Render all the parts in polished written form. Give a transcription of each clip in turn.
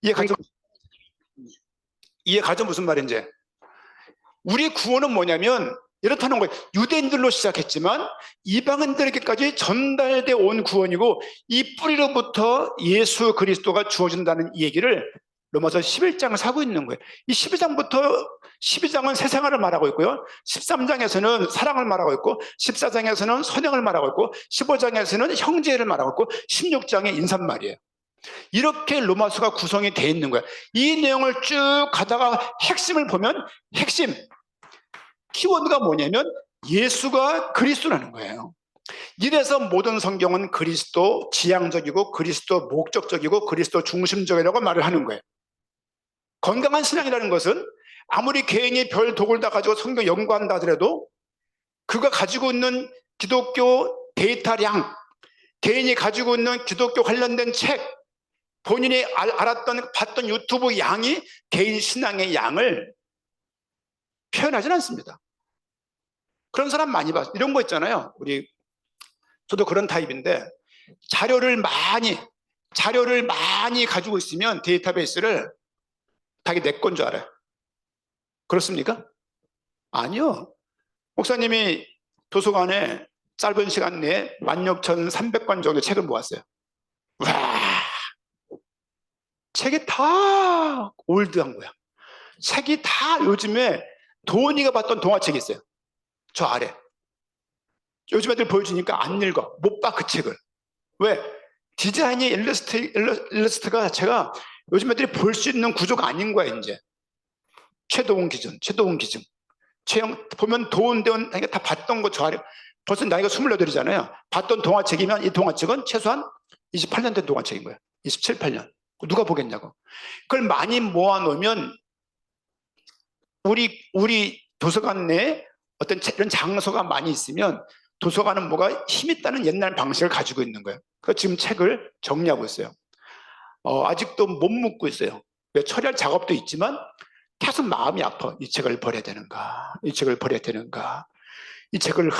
이해가죠? 이해가죠? 무슨 말인지. 우리 구원은 뭐냐면 이렇다는 거예요. 유대인들로 시작했지만 이방인들에게까지 전달돼 온 구원이고, 이 뿌리로부터 예수 그리스도가 주어진다는 이 얘기를 로마서 11장을 사고 있는 거예요. 이 12장은 새 생활을 말하고 있고요, 13장에서는 사랑을 말하고 있고, 14장에서는 선행을 말하고 있고, 15장에서는 형제를 말하고 있고, 16장에 인사말이에요. 이렇게 로마서가 구성이 되어 있는 거예요. 이 내용을 쭉 가다가 핵심을 보면, 핵심 키워드가 뭐냐면 예수가 그리스도라는 거예요. 이래서 모든 성경은 그리스도 지향적이고 그리스도 목적적이고 그리스도 중심적이라고 말을 하는 거예요. 건강한 신앙이라는 것은 아무리 개인이 별 독을 다 가지고 성경 연구한다 하더라도 그가 가지고 있는 기독교 데이터량, 개인이 가지고 있는 기독교 관련된 책, 본인이 알았던 봤던 유튜브 양이 개인 신앙의 양을 표현하지는 않습니다. 그런 사람 많이 봤어요. 이런 거 있잖아요. 저도 그런 타입인데, 자료를 많이 가지고 있으면 데이터베이스를 자기 내 건 줄 알아요. 그렇습니까? 아니요. 목사님이 도서관에 짧은 시간 내에 16,300권 정도 책을 모았어요. 와, 책이 다 올드한 거야. 책이 다 요즘에 도훈이가 봤던 동화책이 있어요. 저 아래. 요즘 애들 보여주니까 안 읽어. 못 봐, 그 책을. 왜? 디자인이 일러스트가 자체가 요즘 애들이 볼 수 있는 구조가 아닌 거야, 이제. 최도훈 기준. 보면 도훈대원 다 봤던 거 저 아래. 벌써 나이가 28이잖아요. 봤던 동화책이면 이 동화책은 최소한 28년 된 동화책인 거야. 27, 8년. 누가 보겠냐고. 그걸 많이 모아놓으면 우리 도서관 내에 어떤 이런 장소가 많이 있으면 도서관은 뭐가 힘 있다는 옛날 방식을 가지고 있는 거예요. 그래서 지금 책을 정리하고 있어요. 아직도 못 묻고 있어요. 왜? 처리할 작업도 있지만 계속 마음이 아파. 이 책을 버려야 되는가, 이 책을 버려야 되는가, 이 책을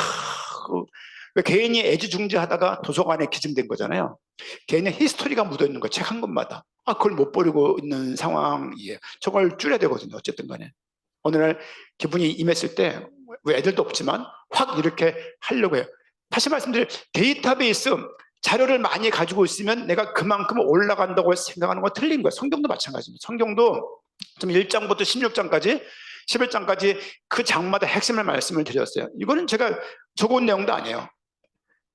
왜 개인이 애지중지하다가 도서관에 기증된 거잖아요. 개인의 히스토리가 묻어있는 거, 책 한 권마다. 그걸 못 버리고 있는 상황이에요. 저걸 줄여야 되거든요. 어쨌든 간에 어느 날 기분이 임했을 때, 왜 애들도 없지만 확 이렇게 하려고 해요. 다시 말씀드려, 데이터베이스 자료를 많이 가지고 있으면 내가 그만큼 올라간다고 생각하는 거 틀린 거예요. 성경도 마찬가지입니다. 성경도 좀 1장부터 16장까지 11장까지 그 장마다 핵심을 말씀을 드렸어요. 이거는 제가 적어온 내용도 아니에요.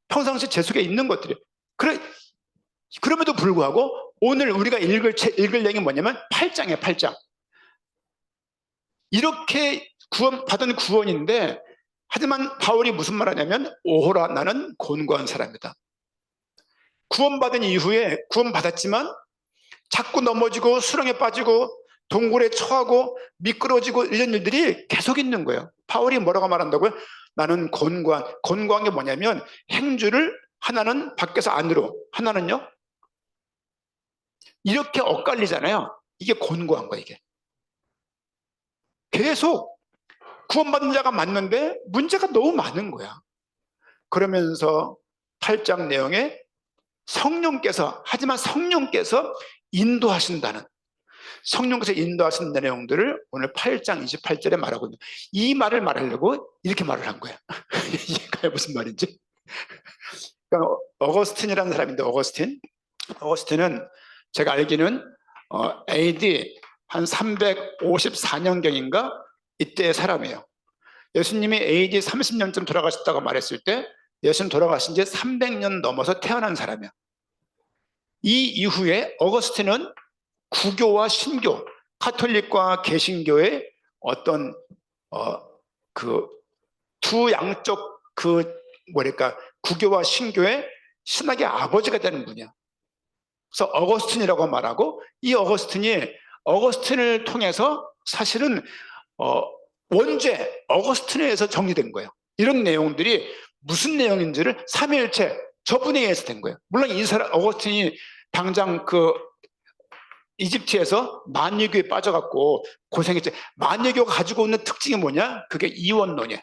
평상시 제 속에 있는 것들이에요. 그럼에도 불구하고 오늘 우리가 읽을 내용이 뭐냐면 8장이에요. 8장. 이렇게 받은 구원인데, 하지만 바울이 무슨 말 하냐면, 오호라, 나는 곤고한 사람이다. 구원받은 이후에 구원받았지만 자꾸 넘어지고 수렁에 빠지고 동굴에 처하고 미끄러지고 이런 일들이 계속 있는 거예요. 바울이 뭐라고 말한다고요? 나는 곤고한 게 뭐냐면, 행주를 하나는 밖에서 안으로, 하나는요 이렇게 엇갈리잖아요. 이게 곤고한 거예요. 이게 계속 구원받은 자가 맞는데 문제가 너무 많은 거야. 그러면서 8장 내용에 하지만 성령께서 인도하신다는, 성령께서 인도하신 내용들을 오늘 8장 28절에 말하고 있는, 이 말을 말하려고 이렇게 말을 한 거야. 이해가요? 무슨 말인지? 그러니까 어거스틴이라는 사람인데, 어거스틴은 제가 알기는 AD 한 354년경인가 이때의 사람이에요. 예수님이 AD 30년쯤 돌아가셨다고 말했을 때 예수님 돌아가신 지 300년 넘어서 태어난 사람이야. 이 이후에 어거스틴은 구교와 신교, 카톨릭과 개신교의 어떤 그 두 양쪽 구교와 신교의 신학의 아버지가 되는 분이야. 그래서 어거스틴이라고 말하고, 이 어거스틴을 통해서 사실은 원죄 어거스틴에 의해서 정리된 거예요. 이런 내용들이 무슨 내용인지를 삼위일체 저분에 의해서 된 거예요. 물론 이 사람 어거스틴이 당장 이집트에서 만유교에 빠져갖고 고생했죠. 만유교가 가지고 있는 특징이 뭐냐? 그게 이원론이에요.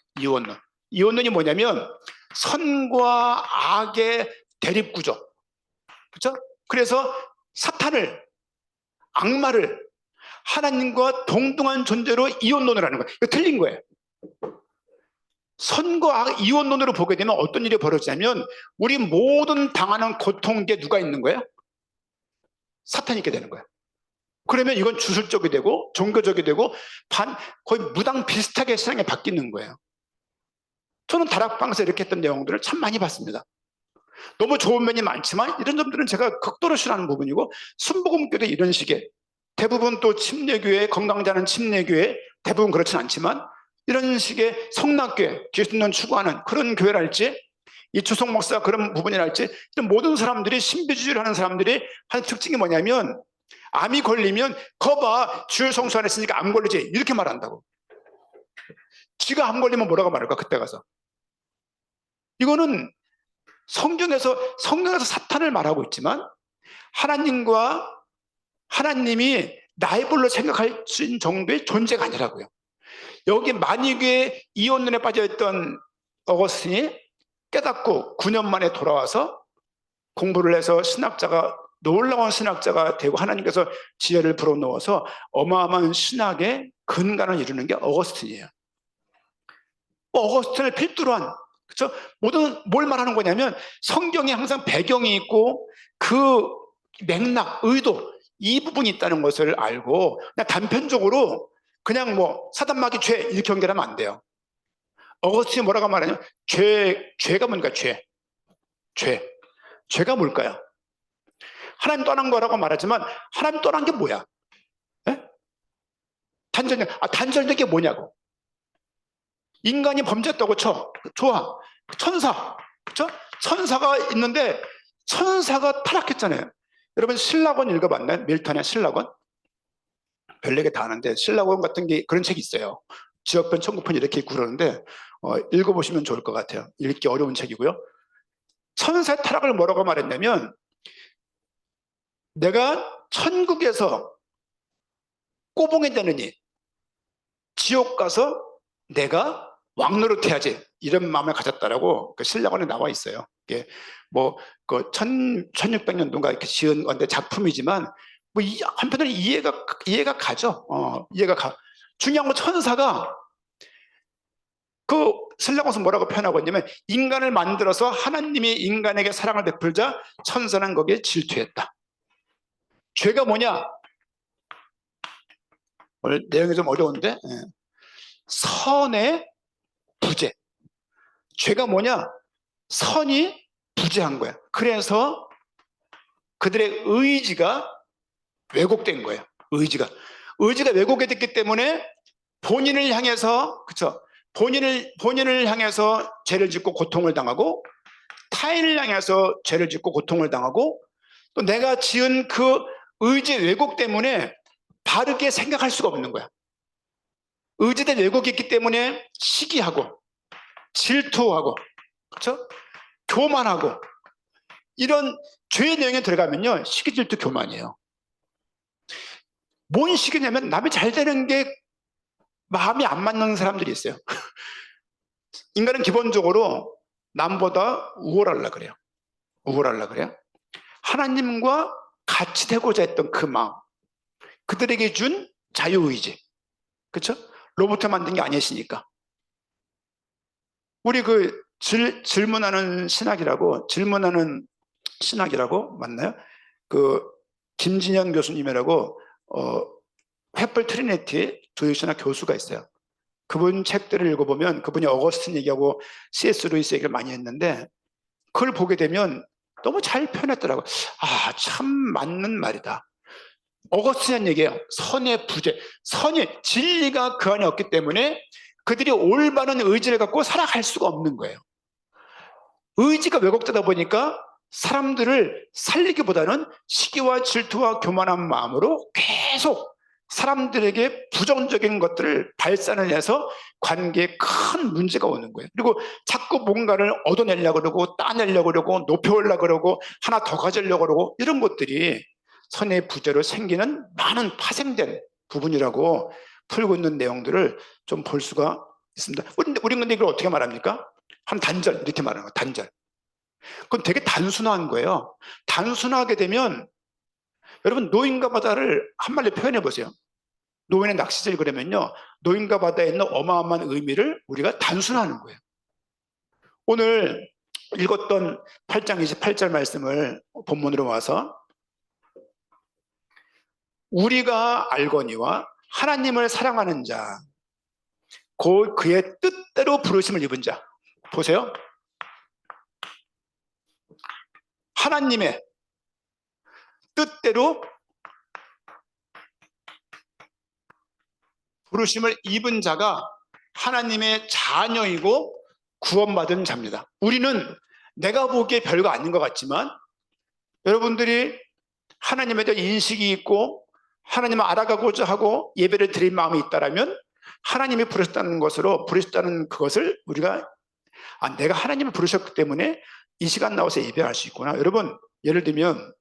이원론이 뭐냐면 선과 악의 대립구조. 그렇죠? 그래서 사탄을 악마를 하나님과 동등한 존재로 이혼론을 하는 거예요. 이거 틀린 거예요. 선과 악 이혼론으로 보게 되면 어떤 일이 벌어지냐면 우리 모든 당하는 고통에 누가 있는 거예요? 사탄이 있게 되는 거예요. 그러면 이건 주술적이 되고 종교적이 되고 거의 무당 비슷하게 세상에 바뀌는 거예요. 저는 다락방에서 이렇게 했던 내용들을 참 많이 봤습니다. 너무 좋은 면이 많지만 이런 점들은 제가 극도로 싫어하는 부분이고, 순복음교도 이런 식의, 대부분 또 침례교회, 건강자는 침례교회 대부분 그렇진 않지만 이런 식의 성낙교회, 기독교는 추구하는 그런 교회랄지, 이주성 목사 그런 부분이랄지, 이런 모든 사람들이 신비주의를 하는 사람들이 한 특징이 뭐냐면 암이 걸리면 거봐 주일 성수 안 했으니까 암 걸리지 이렇게 말한다고. 지가 암 걸리면 뭐라고 말할까 그때 가서. 이거는 성경에서 사탄을 말하고 있지만 하나님이 나이벌로 생각할 수 있는 정도의 존재가 아니라고요. 여기 만유교의 이혼론에 빠져있던 어거스틴이 깨닫고 9년 만에 돌아와서 공부를 해서 놀라운 신학자가 되고 하나님께서 지혜를 불어넣어서 어마어마한 신학의 근간을 이루는 게 어거스틴이에요. 어거스틴을 필두로 한, 그렇죠? 뭘 말하는 거냐면 성경에 항상 배경이 있고 그 맥락, 의도, 이 부분이 있다는 것을 알고 그냥 단편적으로 그냥 뭐 사단마귀 죄 이렇게 연결하면 안 돼요. 어거스틴이 뭐라고 말하냐면 죄가 뭔가 죄가 뭘까요? 하나님 떠난 거라고 말하지만 하나님 떠난 게 뭐야? 단절된 게 뭐냐고. 인간이 범죄했다고 쳐. 좋아. 천사. 그렇죠? 천사가 있는데 천사가 타락했잖아요. 여러분 신라권 읽어봤나요? 밀턴의 신라권? 별내게 다 아는데 신라권 같은 게 그런 책이 있어요. 지역편, 천국편 이렇게 있고 그러는데 읽어보시면 좋을 것 같아요. 읽기 어려운 책이고요. 천사의 타락을 뭐라고 말했냐면 내가 천국에서 꼬봉이 되느니 지옥 가서 내가 왕노릇해야지 이런 마음을 가졌다라고 그 신라권에 나와 있어요. 이게 뭐 그 1600년도인가 이렇게 지은 건데 작품이지만 뭐 한편으로는 이해가 가죠. 이해가 가. 중요한 건 천사가 그 신라권에서 뭐라고 표현하고 있냐면 인간을 만들어서 하나님이 인간에게 사랑을 베풀자 천사는 거기에 질투했다. 죄가 뭐냐? 오늘 내용이 좀 어려운데 선의 부재. 죄가 뭐냐? 선이 부재한 거야. 그래서 그들의 의지가 왜곡된 거예요. 의지가 왜곡이 됐기 때문에 본인을 향해서, 그쵸? 본인을 향해서 죄를 짓고 고통을 당하고 타인을 향해서 죄를 짓고 고통을 당하고 또 내가 지은 그 의지 왜곡 때문에 바르게 생각할 수가 없는 거야. 의지된 왜곡이 있기 때문에 시기하고 질투하고, 그렇죠? 교만하고, 이런 죄의 내용에 들어가면요 시기, 질투, 교만이에요. 뭔 시기냐면 남이 잘 되는 게 마음이 안 맞는 사람들이 있어요. 인간은 기본적으로 남보다 우월하려고 그래요. 하나님과 같이 되고자 했던 그 마음, 그들에게 준 자유의지, 그렇죠? 로봇을 만든 게 아니시니까. 우리 그 질문하는 신학이라고 맞나요? 그 김진현 교수님이라고 횃불 트리니티 두유신학 교수가 있어요. 그분 책들을 읽어보면 그분이 어거스틴 얘기하고 C.S. 루이스 얘기를 많이 했는데 그걸 보게 되면 너무 잘 표현했더라고요. 아, 참 맞는 말이다. 어거스틴은 얘기해요. 선의 부재. 진리가 그 안에 없기 때문에 그들이 올바른 의지를 갖고 살아갈 수가 없는 거예요. 의지가 왜곡되다 보니까 사람들을 살리기보다는 시기와 질투와 교만한 마음으로 계속 사람들에게 부정적인 것들을 발산을 해서 관계에 큰 문제가 오는 거예요. 그리고 자꾸 뭔가를 얻어내려고 그러고 따내려고 그러고 높여오려고 그러고 하나 더 가지려고 그러고 이런 것들이 선의 부재로 생기는 많은 파생된 부분이라고 풀고 있는 내용들을 좀 볼 수가 있습니다. 우리 근데 이걸 어떻게 말합니까? 한 단절 이렇게 말하는 거예요. 단절. 그건 되게 단순한 거예요. 단순하게 되면 여러분, 노인과 바다를 한 말로 표현해 보세요. 노인의 낚시질 그러면요, 노인과 바다에 있는 어마어마한 의미를 우리가 단순화하는 거예요. 오늘 읽었던 8장 28절 말씀을 본문으로 와서 우리가 알거니와 하나님을 사랑하는 자, 곧 그의 뜻대로 부르심을 입은 자. 보세요. 하나님의 뜻대로 부르심을 입은 자가 하나님의 자녀이고 구원받은 자입니다. 우리는 내가 보기에 별거 아닌 것 같지만 여러분들이 하나님에 대한 인식이 있고 하나님을 알아가고자 하고 예배를 드릴 마음이 있다면 하나님이 부르셨다는 그것을 우리가 내가 하나님을 부르셨기 때문에 이 시간 나와서 예배할 수 있구나. 여러분, 예를 들면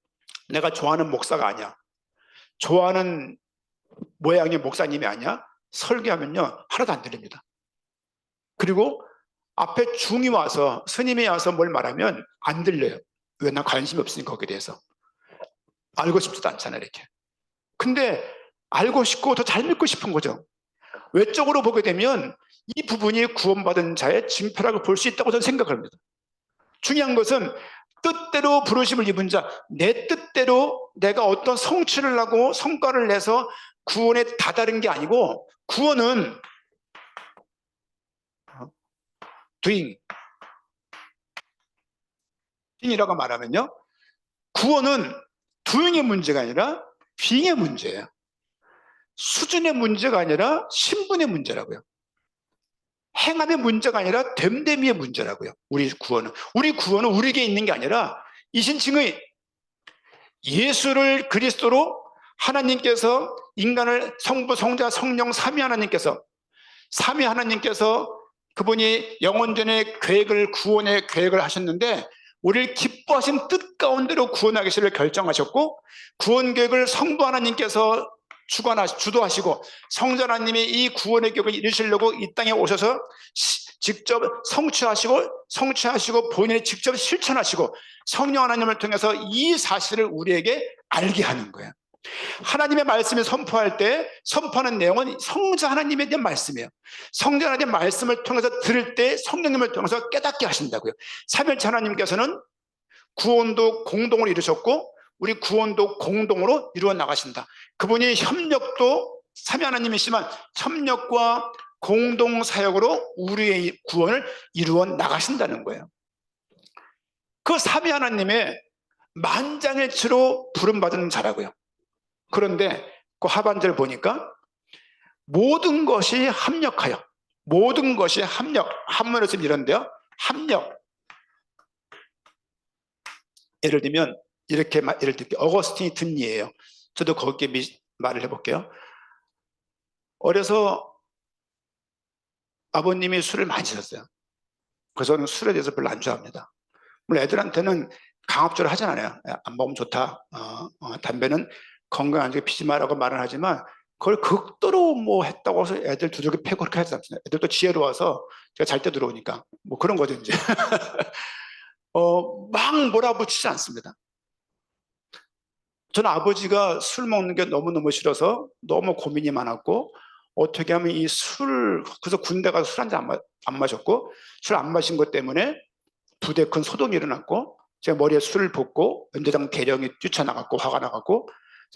내가 좋아하는 목사가 아니야, 좋아하는 모양의 목사님이 아니야, 설교하면요 하나도 안 들립니다. 그리고 앞에 중이 와서 스님이 와서 뭘 말하면 안 들려요. 왜? 난 관심이 없으니까 거기에 대해서. 알고 싶지도 않잖아 이렇게. 근데 알고 싶고 더 잘 믿고 싶은 거죠. 외적으로 보게 되면 이 부분이 구원받은 자의 징표라고 볼 수 있다고 저는 생각을 합니다. 중요한 것은 뜻대로 부르심을 입은 자, 내 뜻대로 내가 어떤 성취를 하고 성과를 내서 구원에 다다른 게 아니고, 구원은 doing이라고 말하면요, 구원은 doing의 문제가 아니라 being의 문제예요. 수준의 문제가 아니라 신분의 문제라고요. 행함의 문제가 아니라 됨됨이의 문제라고요. 우리 구원은 우리에게 있는 게 아니라 이신칭의 예수를 그리스도로 하나님께서 인간을 성부, 성자, 성령 삼위 하나님께서, 삼위 하나님께서 그분이 영원전의 계획을, 구원의 계획을 하셨는데 우리를 기뻐하신 뜻 가운데로 구원하기를 결정하셨고, 구원 계획을 성부 하나님께서 주도하시고 성자 하나님이 이 구원의 계획을 이루시려고 이 땅에 오셔서 직접 성취하시고 본인이 직접 실천하시고 성령 하나님을 통해서 이 사실을 우리에게 알게 하는 거예요. 하나님의 말씀을 선포할 때 선포하는 내용은 성자 하나님에 대한 말씀이에요. 성자 하나님의 말씀을 통해서 들을 때 성령님을 통해서 깨닫게 하신다고요. 삼일체 하나님께서는 구원도 공동으로 이루셨고 우리 구원도 공동으로 이루어 나가신다. 그분이 협력도 삼위 하나님이시지만 협력과 공동 사역으로 우리의 구원을 이루어 나가신다는 거예요. 그 삼위 하나님의 만장일치로 부름받은 자라고요. 그런데 그 하반절 보니까 모든 것이 합력하여, 모든 것이 한문에서 이런데요, 합력. 예를 들면 이렇게 어거스틴이 든 예예요. 저도 거기에 말을 해볼게요. 어려서 아버님이 술을 많이 드셨어요. 그래서 저는 술에 대해서 별로 안 좋아합니다. 물론 애들한테는 강압적으로 하진 않아요. 안 먹으면 좋다. 담배는 건강하게 피지 마라고 말은 하지만 그걸 극도로 뭐 했다고 해서 애들 두들겨 패고 그렇게 하지 않습니다. 애들도 지혜로워서 제가 잘 때 들어오니까 뭐 그런 거죠 이제. 막 몰아붙이지 않습니다. 저는 아버지가 술 먹는 게 너무너무 싫어서 너무 고민이 많았고, 어떻게 하면 이 술, 그래서 군대 가서 술 한 잔 안 마셨고, 술 안 마신 것 때문에 부대에 큰 소동이 일어났고, 제가 머리에 술을 붓고 연대장 대령이 뛰쳐나갔고 화가 나갔고,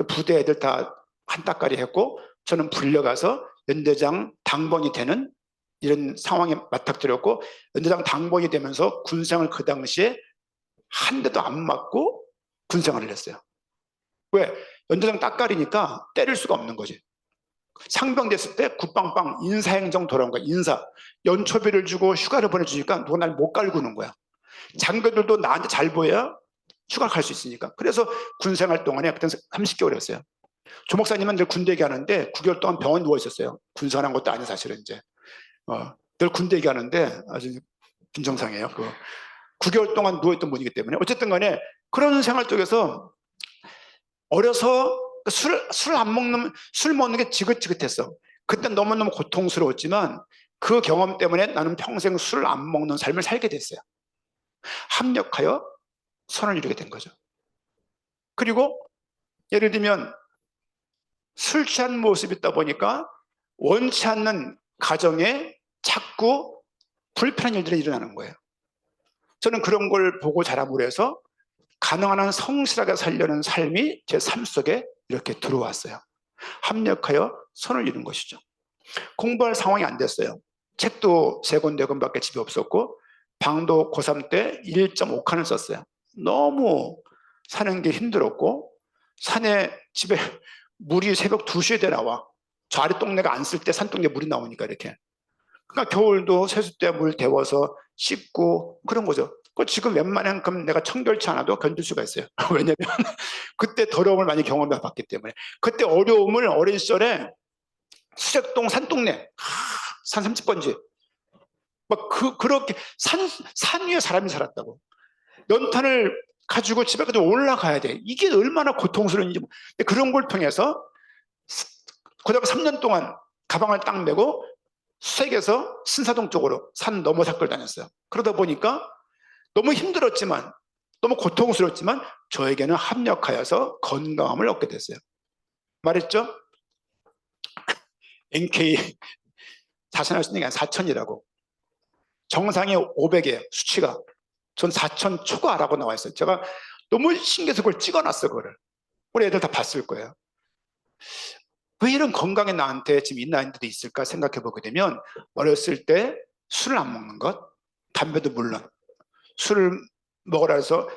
부대 애들 다 한따까리 했고, 저는 불려가서 연대장 당번이 되는 이런 상황에 맞닥뜨렸고, 연대장 당번이 되면서 군생을 그 당시에 한 대도 안 맞고 군생활을 했어요. 왜? 연대장 따까리니까 때릴 수가 없는 거지. 상병 됐을 때 굿빵빵 인사행정 돌아온 거야. 인사 연초비를 주고 휴가를 보내주니까 누가 날 못 갈구는 거야. 장교들도 나한테 잘 보여야 휴가 갈 수 있으니까. 그래서 군생활 동안에 그때 30개월 했어요. 조 목사님은 늘 군대 얘기하는데 9개월 동안 병원 누워 있었어요. 군생활한 것도 아닌 사실은 이제 늘 군대 얘기하는데 아주 빈정상해요. 9개월 동안 누워있던 분이기 때문에 어쨌든 간에 그런 생활 속에서 어려서 술 먹는 게 지긋지긋했어. 그땐 너무너무 고통스러웠지만 그 경험 때문에 나는 평생 술을 안 먹는 삶을 살게 됐어요. 합력하여 선을 이루게 된 거죠. 그리고 예를 들면 술 취한 모습이 있다 보니까 원치 않는 가정에 자꾸 불편한 일들이 일어나는 거예요. 저는 그런 걸 보고 자라므로 해서 가능한 한 성실하게 살려는 삶이 제 삶 속에 이렇게 들어왔어요. 합력하여 선을 이룬 것이죠. 공부할 상황이 안 됐어요. 책도 3권 4권밖에 집에 없었고 방도 고3 때 1.5칸을 썼어요. 너무 사는 게 힘들었고 산에 집에 물이 새벽 2시에 돼 나와. 저 아래 동네가 안 쓸 때 산동네 물이 나오니까 이렇게. 그러니까 겨울도 세숫대 물 데워서 씻고 그런 거죠. 지금 웬만한큼 내가 청결치 않아도 견딜 수가 있어요. 왜냐면 그때 더러움을 많이 경험해 봤기 때문에. 그때 어려움을 어린 시절에 수색동 산동네 산 30번지 막 그렇게 산 위에 사람이 살았다고. 연탄을 가지고 집에까지 올라가야 돼. 이게 얼마나 고통스러운지. 그런 걸 통해서 고등학교 3년 동안 가방을 딱 메고 수색에서 신사동 쪽으로 산 넘어 사걸 다녔어요. 그러다 보니까 너무 힘들었지만 너무 고통스럽지만 저에게는 합력하여서 건강함을 얻게 됐어요. 말했죠? NK 자신할 수 있는 게 4,000이라고. 정상이 500이에요. 수치가. 전 4,000 초과라고 나와 있어요. 제가 너무 신기해서 그걸 찍어놨어요. 그거를. 우리 애들 다 봤을 거예요. 왜 이런 건강에 나한테 지금 이 나이인데도 있을까 생각해 보게 되면 어렸을 때 술을 안 먹는 것, 담배도 물론 술을 먹으라 해서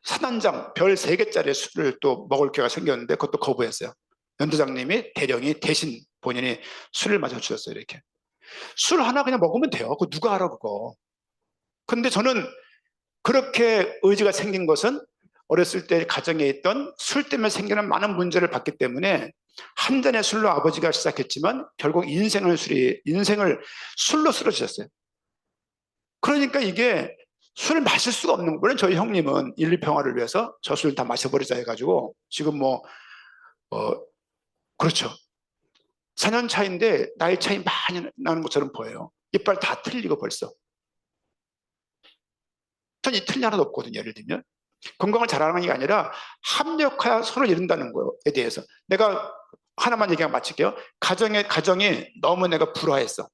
산한장 별 3개짜리 술을 또 먹을 기회가 생겼는데 그것도 거부했어요. 연도장님이 대령이 대신 본인이 술을 마셔주셨어요. 이렇게 술 하나 그냥 먹으면 돼요. 그거 누가 알아 그거. 근데 저는 그렇게 의지가 생긴 것은 어렸을 때 가정에 있던 술 때문에 생기는 많은 문제를 봤기 때문에 한 잔의 술로 아버지가 시작했지만 결국 인생을 술로 쓰러지셨어요. 그러니까 이게 술을 마실 수가 없는 거예요. 물론 저희 형님은 인류평화를 위해서 저 술 다 마셔버리자 해가지고 지금 그렇죠. 4년 차인데 나이 차이 많이 나는 것처럼 보여요. 이빨 다 틀리고 벌써. 전 이 틀린 하나도 없거든요. 예를 들면 건강을 잘하는 게 아니라 합력하여 선을 이룬다는 거에 대해서 내가 하나만 얘기하고 마칠게요. 가정이 너무 내가 불화했어.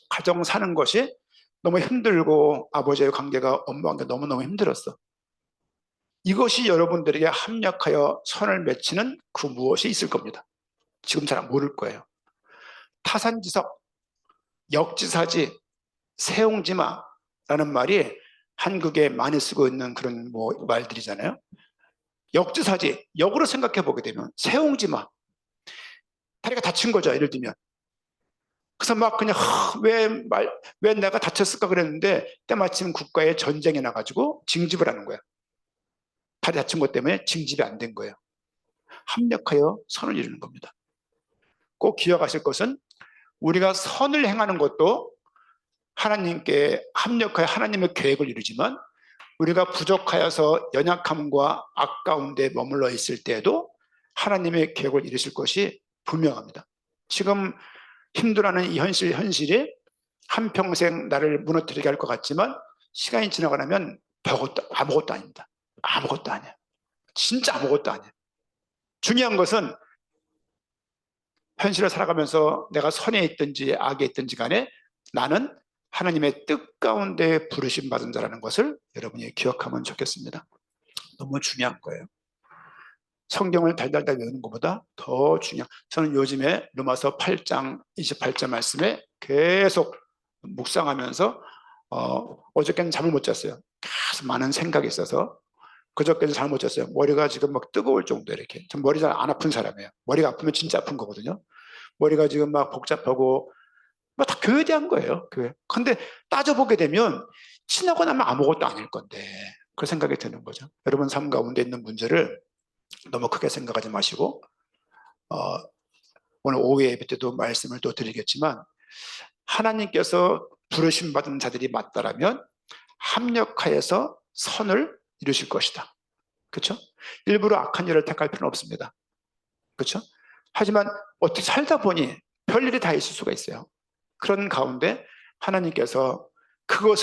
가정 사는 것이 너무 힘들고 아버지의 관계가 엄마와 관계가 너무너무 힘들었어. 이것이 여러분들에게 합력하여 선을 맺히는 그 무엇이 있을 겁니다. 지금 잘 모를 거예요. 타산지석, 역지사지, 세옹지마라는 말이 한국에 많이 쓰고 있는 그런 말들이잖아요. 역지사지, 역으로 생각해 보게 되면 세옹지마, 다리가 다친 거죠. 예를 들면. 그래서 막 그냥 왜 내가 다쳤을까 그랬는데 때마침 국가에 전쟁이 나가지고 징집을 하는 거야. 다리 다친 것 때문에 징집이 안 된 거예요. 합력하여 선을 이루는 겁니다. 꼭 기억하실 것은 우리가 선을 행하는 것도 하나님께 합력하여 하나님의 계획을 이루지만 우리가 부족하여서 연약함과 아까운데 머물러 있을 때에도 하나님의 계획을 이루실 것이 분명합니다. 지금 힘들어하는 이 현실이 한평생 나를 무너뜨리게 할 것 같지만 시간이 지나고 나면 아무것도 아닙니다. 아무것도 아니에요. 진짜 아무것도 아니에요. 중요한 것은 현실을 살아가면서 내가 선에 있든지 악에 있든지 간에 나는 하나님의 뜻 가운데 부르심 받은 자라는 것을 여러분이 기억하면 좋겠습니다. 너무 중요한 거예요. 성경을 달달달 외우는 것보다 더 중요한, 저는 요즘에 로마서 8장 28절 말씀에 계속 묵상하면서 어저께는 잠을 못 잤어요. 계속 많은 생각이 있어서 그저께는 잠을 못 잤어요. 머리가 지금 막 뜨거울 정도. 이렇게 전 머리 잘 안 아픈 사람이에요. 머리가 아프면 진짜 아픈 거거든요. 머리가 지금 막 복잡하고 다 교회에 대한 거예요. 교회. 근데 따져보게 되면 지나고 나면 아무것도 아닐 건데 그 생각이 드는 거죠. 여러분 삶 가운데 있는 문제를 너무 크게 생각하지 마시고 오늘 오후 예배 때도 말씀을 또 드리겠지만 하나님께서 부르심 받은 자들이 맞다라면 합력하여서 선을 이루실 것이다. 그렇죠? 일부러 악한 일을 택할 필요는 없습니다. 그렇죠? 하지만 어떻게 살다 보니 별일이 다 있을 수가 있어요. 그런 가운데 하나님께서 그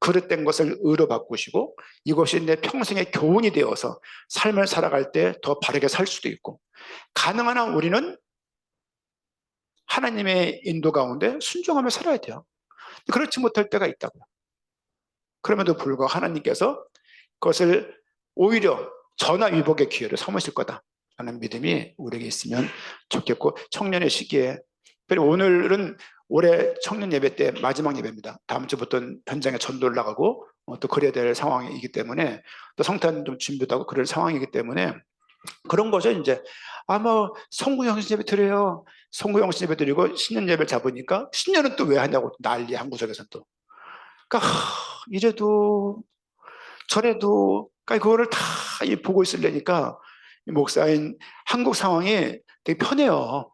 그릇된 것을 의로 바꾸시고 이것이 내 평생의 교훈이 되어서 삶을 살아갈 때 더 바르게 살 수도 있고, 가능한 한 우리는 하나님의 인도 가운데 순종하며 살아야 돼요. 그렇지 못할 때가 있다고요. 그럼에도 불구하고 하나님께서 그것을 오히려 전화위복의 기회를 삼으실 거다라는 믿음이 우리에게 있으면 좋겠고, 청년의 시기에, 오늘은 올해 청년 예배 때 마지막 예배입니다. 다음 주부터는 현장에 전도를 나가고 또 그래야 될 상황이기 때문에, 또 성탄 좀 준비도 하고 그럴 상황이기 때문에 그런 거죠. 이제 뭐 성구영신 예배 드려요. 성구영신 예배 드리고 신년 예배를 잡으니까 신년은 또 왜 하냐고 난리, 한 구석에서는 또. 그러니까 이래도 저래도, 그러니까 그거를 다 보고 있으려니까 목사인 한국 상황이 되게 편해요.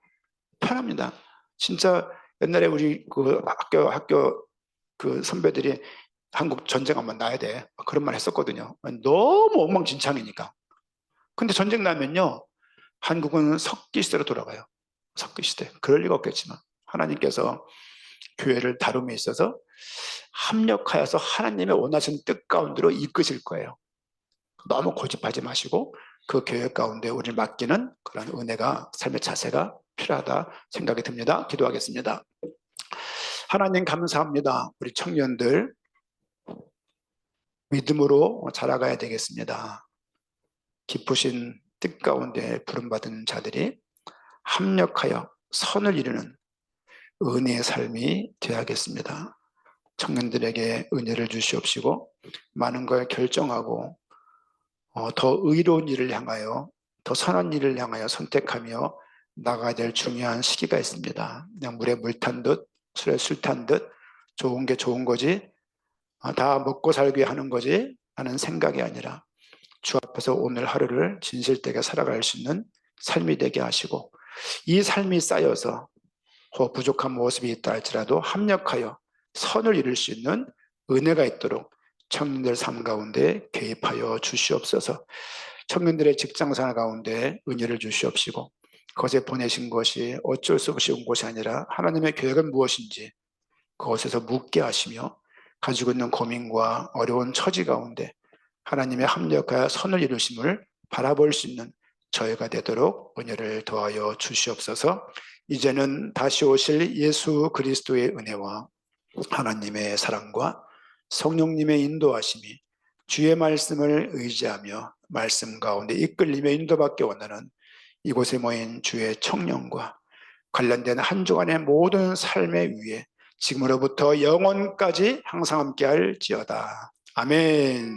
편합니다. 진짜 옛날에 우리 그 학교 그 선배들이 한국 전쟁 한번 나야 돼, 그런 말 했었거든요. 너무 엉망진창이니까. 근데 전쟁 나면요, 한국은 석기 시대로 돌아가요. 석기 시대. 그럴 리가 없겠지만 하나님께서 교회를 다룸에 있어서 합력하여서 하나님의 원하신 뜻 가운데로 이끄실 거예요. 너무 고집하지 마시고 그 교회 가운데 우리를 맡기는 그런 은혜가, 삶의 자세가 필요하다 생각이 듭니다. 기도하겠습니다. 하나님 감사합니다. 우리 청년들 믿음으로 자라가야 되겠습니다. 깊으신 뜻 가운데 부름받은 자들이 합력하여 선을 이루는 은혜의 삶이 되어야겠습니다. 청년들에게 은혜를 주시옵시고 많은 걸 결정하고 더 의로운 일을 향하여, 더 선한 일을 향하여 선택하며 나가야 될 중요한 시기가 있습니다. 그냥 물에 물 탄 듯, 술에 술 탄 듯, 좋은 게 좋은 거지, 다 먹고 살기 하는 거지 하는 생각이 아니라 주 앞에서 오늘 하루를 진실되게 살아갈 수 있는 삶이 되게 하시고, 이 삶이 쌓여서 혹 부족한 모습이 있다 할지라도 합력하여 선을 이룰 수 있는 은혜가 있도록 청년들 삶 가운데 개입하여 주시옵소서. 청년들의 직장생활 가운데 은혜를 주시옵시고, 그것에 보내신 것이 어쩔 수 없이 온 것이 아니라 하나님의 계획은 무엇인지 그것에서 묻게 하시며, 가지고 있는 고민과 어려운 처지 가운데 하나님의 합력하여 선을 이루심을 바라볼 수 있는 저희가 되도록 은혜를 더하여 주시옵소서. 이제는 다시 오실 예수 그리스도의 은혜와 하나님의 사랑과 성령님의 인도하심이 주의 말씀을 의지하며 말씀 가운데 이끌림에 인도받게 원하는 이곳에 모인 주의 청년과 관련된 한 주간의 모든 삶의 위에 지금으로부터 영원까지 항상 함께할지어다. 아멘.